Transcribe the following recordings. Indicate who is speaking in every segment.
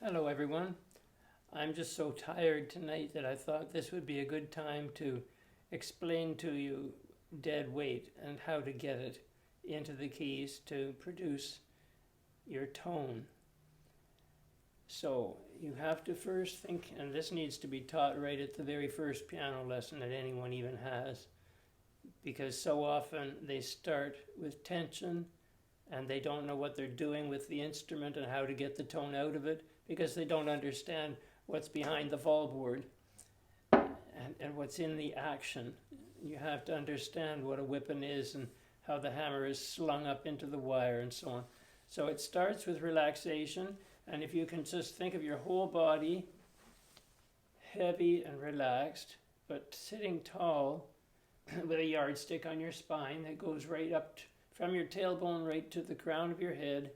Speaker 1: Hello, everyone. I'm just so tired tonight that I thought this would be a good time to explain to you dead weight and how to get it into the keys to produce your tone. So you have to first think, and this needs to be taught right at the very first piano lesson that anyone even has, because so often they start with tension and they don't know what they're doing with the instrument and how to get the tone out of it because they don't understand what's behind the fall board and what's in the action. You have to understand what a whippen is and how the hammer is slung up into the wire and so on. So it starts with relaxation, and if you can just think of your whole body heavy and relaxed, but sitting tall with a yardstick on your spine that goes right up from your tailbone right to the crown of your head,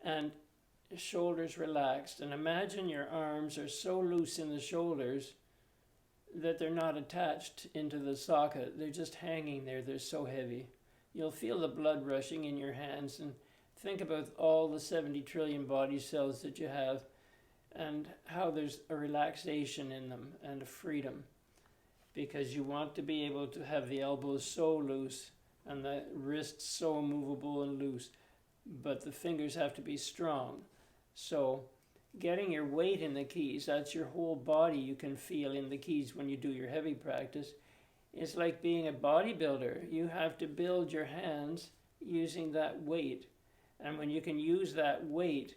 Speaker 1: and shoulders relaxed. And imagine your arms are so loose in the shoulders that they're not attached into the socket. They're just hanging there. They're so heavy. You'll feel the blood rushing in your hands, and think about all the 70 trillion body cells that you have and how there's a relaxation in them and a freedom, because you want to be able to have the elbows so loose and the wrists so movable and loose, but the fingers have to be strong. So getting your weight in the keys, that's your whole body you can feel in the keys when you do your heavy practice. It's like being a bodybuilder. You have to build your hands using that weight. And when you can use that weight,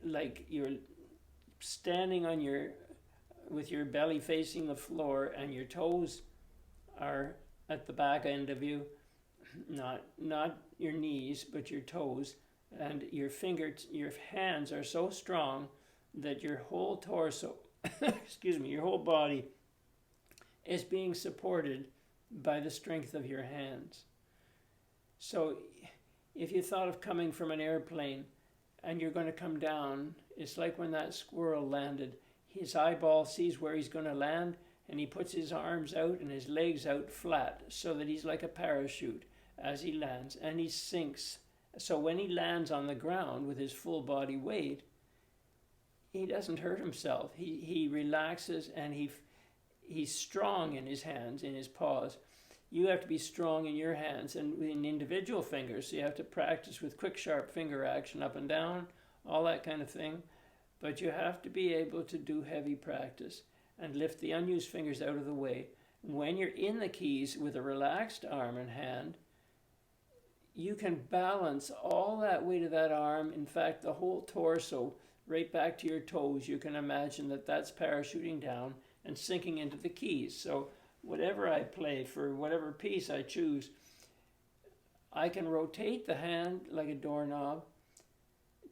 Speaker 1: like you're standing on with your belly facing the floor and your toes are at the back end of you, not your knees, but your toes, and your hands are so strong that your whole torso, your whole body is being supported by the strength of your hands. So if you thought of coming from an airplane and you're going to come down, it's like when that squirrel landed. His eyeball sees where he's going to land, and he puts his arms out and his legs out flat so that he's like a parachute as he lands, and he sinks. So when he lands on the ground with his full body weight, he doesn't hurt himself. He relaxes, and he's strong in his hands, in his paws. You have to be strong in your hands and in individual fingers. So you have to practice with quick, sharp finger action up and down, all that kind of thing. But you have to be able to do heavy practice and lift the unused fingers out of the way. When you're in the keys with a relaxed arm and hand, you can balance all that weight of that arm, in fact, the whole torso, right back to your toes. You can imagine that that's parachuting down and sinking into the keys. So whatever I play, for whatever piece I choose, I can rotate the hand like a doorknob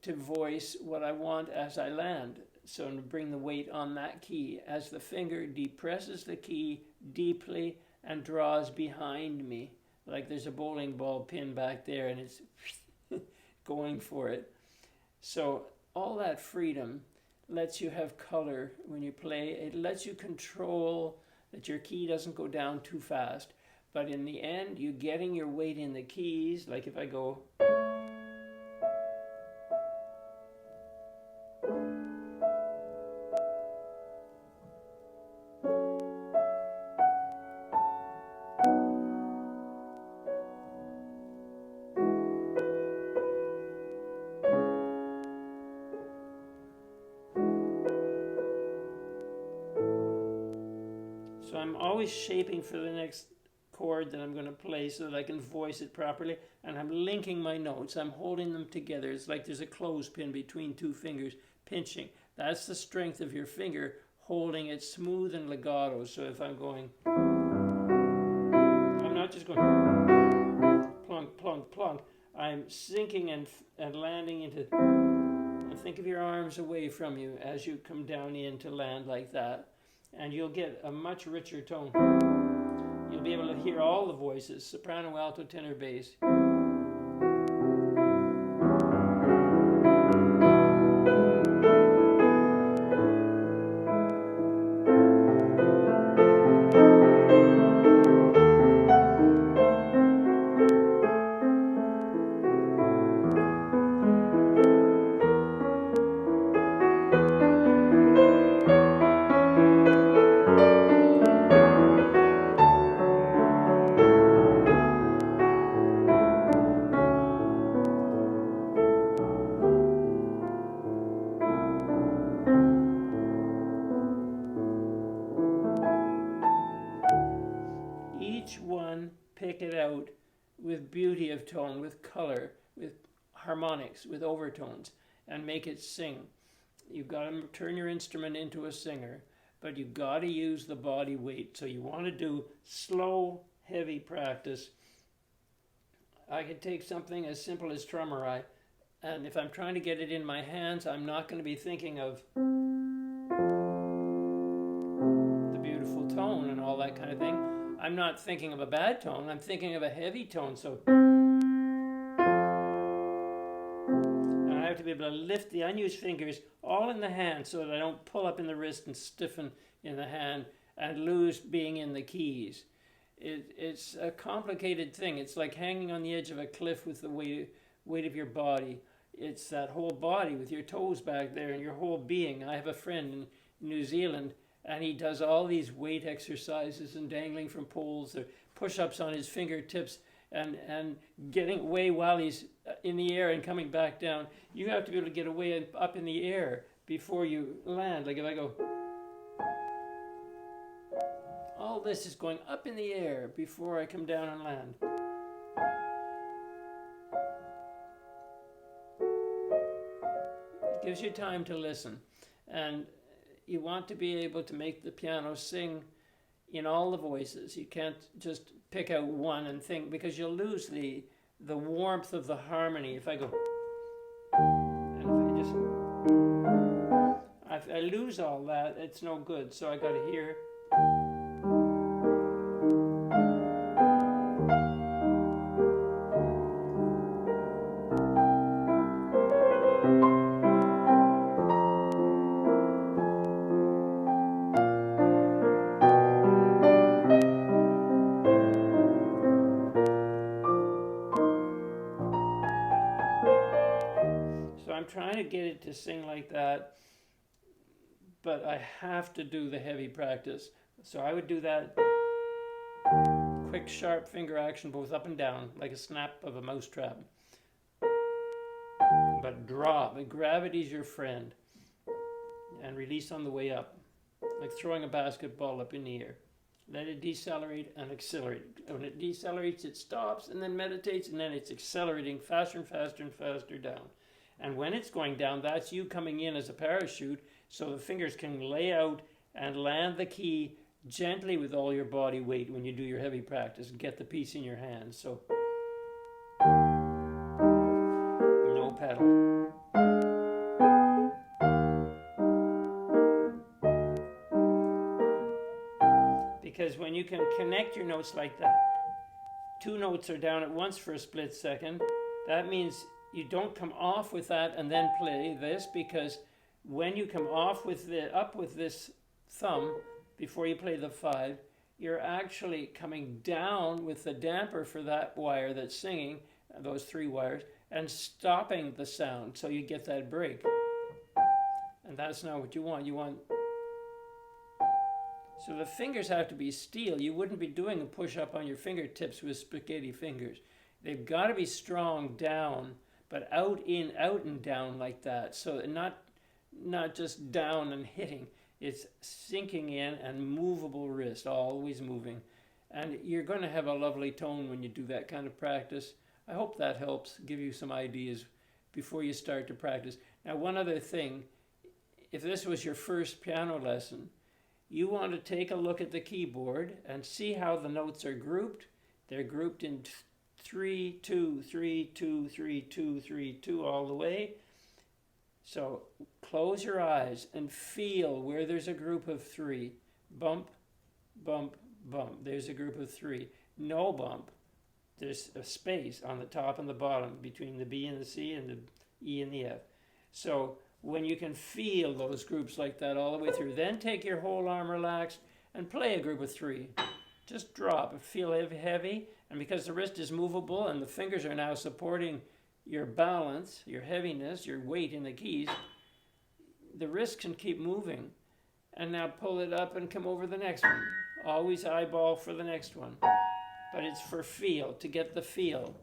Speaker 1: to voice what I want as I land. So to bring the weight on that key as the finger depresses the key deeply and draws behind me. Like there's a bowling ball pin back there and it's going for it. So all that freedom lets you have color when you play. It lets you control that your key doesn't go down too fast. But in the end, you're getting your weight in the keys. Like if I go... So I'm always shaping for the next chord that I'm going to play so that I can voice it properly, and I'm linking my notes. I'm holding them together. It's like there's a clothespin between two fingers, pinching. That's the strength of your finger, holding it smooth and legato. So if I'm going, I'm not just going plunk, plunk, plunk. I'm sinking and landing into, and think of your arms away from you as you come down in to land like that. And you'll get a much richer tone. You'll be able to hear all the voices, soprano, alto, tenor, bass. beauty of tone, with color, with harmonics, with overtones, and make it sing. You've got to turn your instrument into a singer, but you've got to use the body weight. So you want to do slow, heavy practice. I could take something as simple as Trummerai, and if I'm trying to get it in my hands, I'm not going to be thinking of the beautiful tone and all that kind of thing. I'm not thinking of a bad tone, I'm thinking of a heavy tone. So, and I have to be able to lift the unused fingers all in the hand so that I don't pull up in the wrist and stiffen in the hand and lose being in the keys. It's a complicated thing. It's like hanging on the edge of a cliff with the weight of your body. It's that whole body with your toes back there and your whole being. I have a friend in New Zealand, and he does all these weight exercises and dangling from poles or push-ups on his fingertips and getting away while he's in the air and coming back down. You have to be able to get away and up in the air before you land. Like if I go, all this is going up in the air before I come down and land. It gives you time to listen. And you want to be able to make the piano sing in all the voices. You can't just pick out one and think, because you'll lose the warmth of the harmony. If I go, and if I lose all that, it's no good. So I got to hear. Trying to get it to sing like that, but I have to do the heavy practice. So I would do that quick, sharp finger action, both up and down, like a snap of a mousetrap. But drop. Gravity's your friend. And release on the way up, like throwing a basketball up in the air. Let it decelerate and accelerate. When it decelerates, it stops and then meditates, and then it's accelerating faster and faster and faster down. And when it's going down, that's you coming in as a parachute, so the fingers can lay out and land the key gently with all your body weight when you do your heavy practice and get the piece in your hands. So, no pedal. Because when you can connect your notes like that, two notes are down at once for a split second, that means you don't come off with that and then play this, because when you come off with up with this thumb before you play the 5, you're actually coming down with the damper for that wire that's singing, those 3 wires, and stopping the sound so you get that break. And that's not what you want. So the fingers have to be steel. You wouldn't be doing a push-up on your fingertips with spaghetti fingers. They've got to be strong down, but out and down like that. So not just down and hitting. It's sinking in and movable wrist, always moving. And you're going to have a lovely tone when you do that kind of practice. I hope that helps give you some ideas before you start to practice. Now, one other thing, if this was your first piano lesson, you want to take a look at the keyboard and see how the notes are grouped. They're grouped in 3, 2, 3, 2, 3, 2, 3, 2 all the way. So close your eyes and feel where there's a group of 3. Bump, bump, bump. There's a group of 3. No bump. There's a space on the top and the bottom between the B and the C and the E and the F. So when you can feel those groups like that all the way through, then take your whole arm relaxed and play a group of 3. Just drop and feel heavy. And because the wrist is movable and the fingers are now supporting your balance, your heaviness, your weight in the keys, the wrist can keep moving. And now pull it up and come over the next one. Always eyeball for the next one. But it's for feel, to get the feel.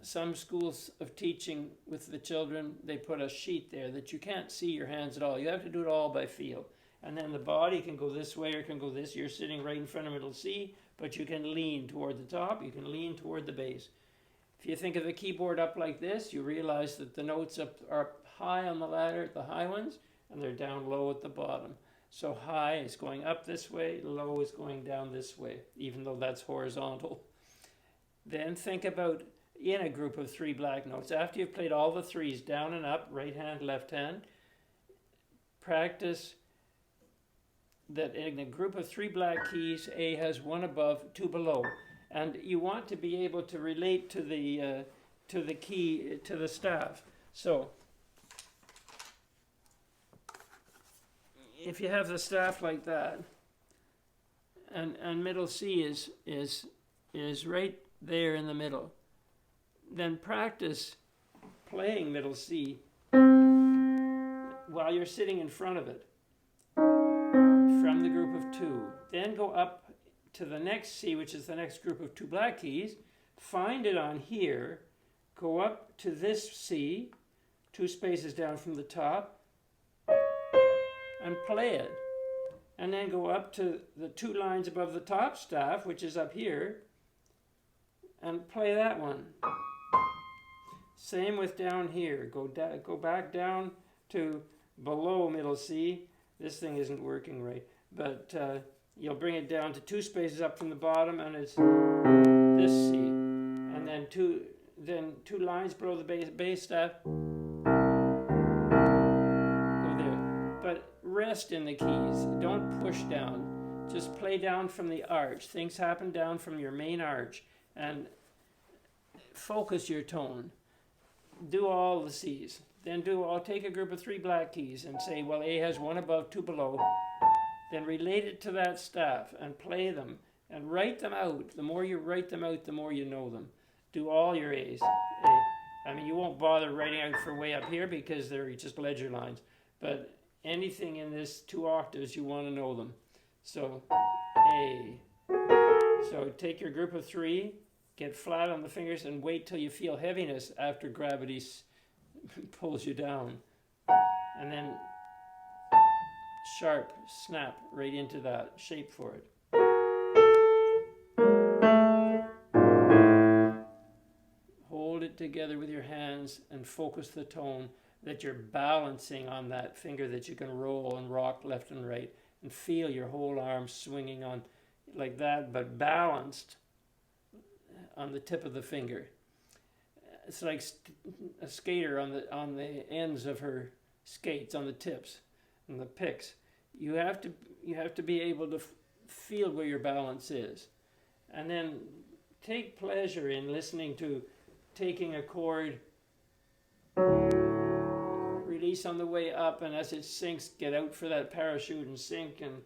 Speaker 1: Some schools of teaching with the children, they put a sheet there that you can't see your hands at all. You have to do it all by feel. And then the body can go this way or can go this. You're sitting right in front of middle C, but you can lean toward the top, you can lean toward the bass. If you think of the keyboard up like this, you realize that the notes are up high on the ladder, the high ones, and they're down low at the bottom. So high is going up this way, low is going down this way, even though that's horizontal. Then think about in a group of 3 black notes. After you've played all the 3s down and up, right hand, left hand, practice that in a group of 3 black keys, A has 1 above, 2 below. And you want to be able to relate to the key, to the staff. So if you have the staff like that, and middle C is right there in the middle, then practice playing middle C while you're sitting in front of it from the group of 2. Then go up to the next C, which is the next group of 2 black keys, find it on here, go up to this C, 2 spaces down from the top, and play it. And then go up to the 2 lines above the top staff, which is up here, and play that one. Same with down here. Go back down to below middle C. This thing isn't working right, but you'll bring it down to 2 spaces up from the bottom, and it's this C. And then two lines below the bass staff. Go there. But rest in the keys. Don't push down. Just play down from the arch. Things happen down from your main arch. And focus your tone. Do all the C's. Then take a group of 3 black keys and say, well, A has 1 above, 2 below. Then relate it to that staff and play them and write them out. The more you write them out, the more you know them. Do all your A's. I mean, you won't bother writing out for way up here because they're just ledger lines. But anything in this 2 octaves, you want to know them. So A. So take your group of 3, get flat on the fingers, and wait till you feel heaviness after gravity pulls you down. And then sharp snap right into that shape for it. Hold it together with your hands and focus the tone that you're balancing on that finger that you can roll and rock left and right, and feel your whole arm swinging on like that, but balanced on the tip of the finger. It's like a skater on the ends of her skates, on the tips and the picks. You have to be able to feel where your balance is, and then take pleasure in listening to taking a chord, release on the way up, and as it sinks, get out for that parachute and sink, and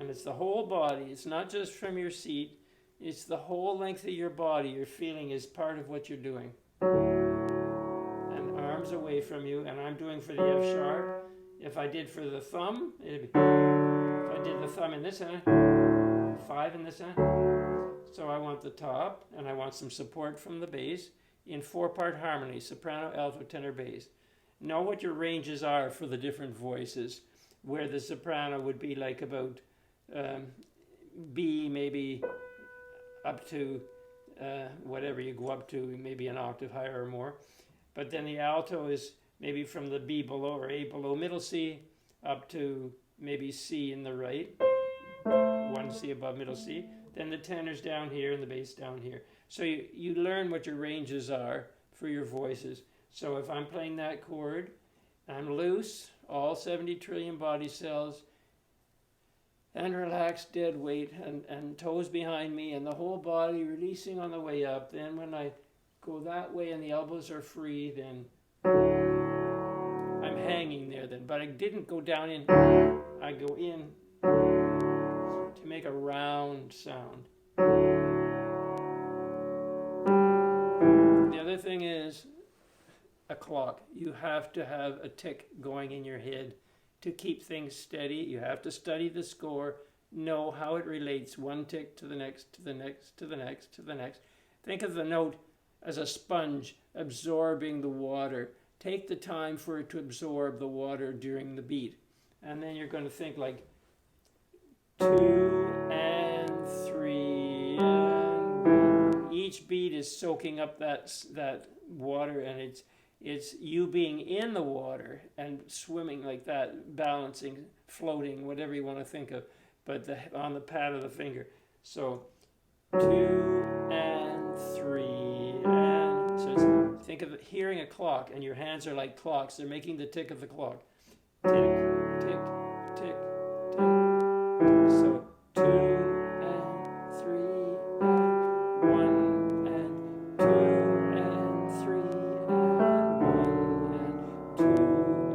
Speaker 1: it's the whole body. It's not just from your seat. It's the whole length of your body. Your feeling is part of what you're doing. And arms away from you, and I'm doing for the F sharp. If I did for the thumb, it'd be, if I did the thumb in this hand, 5 in this hand. So I want the top, and I want some support from the bass in 4-part harmony, soprano, alto, tenor, bass. Know what your ranges are for the different voices, where the soprano would be like about B, maybe up to whatever you go up to, maybe an octave higher or more. But then the alto is maybe from the B below or A below middle C up to maybe C in the right, 1 C above middle C. Then the tenor's down here and the bass down here. So you learn what your ranges are for your voices. So if I'm playing that chord, I'm loose, all 70 trillion body cells, and relaxed, dead weight, and toes behind me, and the whole body releasing on the way up. Then when I go that way and the elbows are free, then I'm hanging there then. But I didn't go down in, I go in to make a round sound. The other thing is a clock. You have to have a tick going in your head to keep things steady. You have to study the score, know how it relates, one tick to the next, to the next, to the next, to the next. Think of the note as a sponge absorbing the water. Take the time for it to absorb the water during the beat. And then you're going to think like 2 and each beat is soaking up that water, and it's you being in the water and swimming like that, balancing, floating, whatever you want to think of, but on the pad of the finger. So 2 and 3 and so it's, think of hearing a clock, and your hands are like clocks. They're making the tick of the clock. Tick, tick, tick, tick. So 2 and 3 and 1 and 2 and 3 and 1 and 2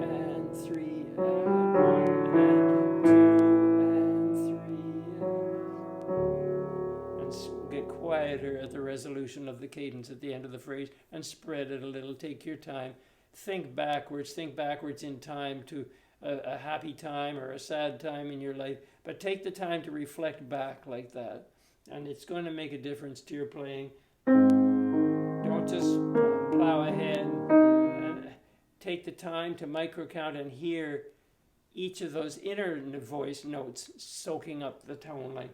Speaker 1: and 3 and 1 and 2 and 3 and get quieter at the resolution of the cadence at the end of the phrase, and spread it a little. Take your time. Think backwards in time to a happy time or a sad time in your life, but take the time to reflect back like that, and it's going to make a difference to your playing. Don't just plow ahead. Take the time to microcount and hear each of those inner voice notes soaking up the tone, like.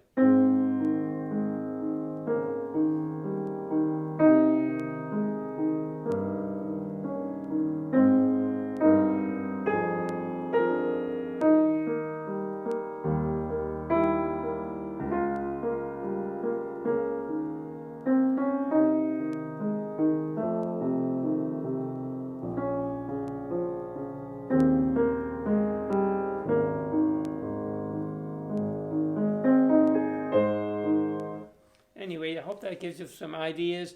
Speaker 1: Anyway, I hope that gives you some ideas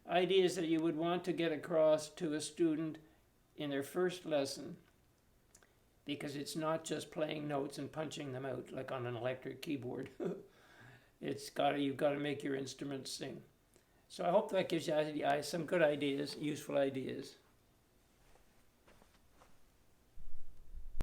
Speaker 1: that you would want to get across to a student in their first lesson, because it's not just playing notes and punching them out like on an electric keyboard. You've got to make your instrument sing. So I hope that gives you some good ideas, useful ideas.